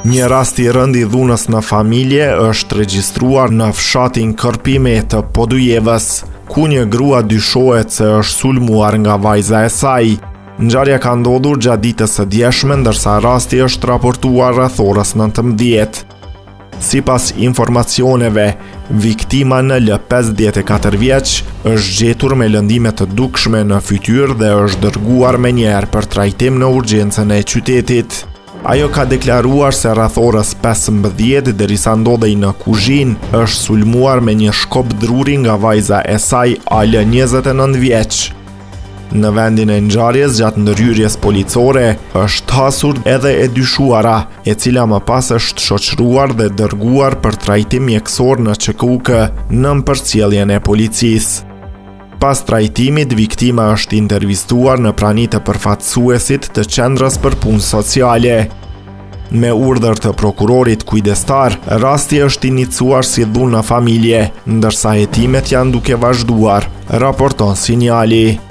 Një rast i rënd i dhunës në familje është regjistruar në fshatin Kërpime të Podujevës, ku një grua dyshohet se është sulmuar nga vajza e saj. Ngjarja ka ndodhur gjatë ditës së djeshme, ndërsa rasti është raportuar rreth orës 19. Sipas informacioneve, viktima NL 54 vjeç është gjetur me lëndime të dukshme në fytyrë dhe është dërguar menjëherë për trajtim në urgjencën e qytetit. Ajo ka deklaruar se rreth orës 15 derisa ndodhej në kuzhinë është sulmuar me një shkop druri nga vajza e saj AL 29 vjeç. Në vendin e ngjarjes gjatë ndërhyrjes policore është hasur edhe e dyshuara, e cila më pas është shoqëruar dhe dërguar për trajtim mjekësor në ÇKUK nën përcjelljen e policisë. Pas trajtimit, viktima është intervistuar në praninë të përfaqësuesit të Qendrës për Punë Sociale. Me urdhër të prokurorit kujdestar, rasti është iniciuar si dhunë në familje, ndërsa hetimet janë duke vazhduar, raporton Sinjali.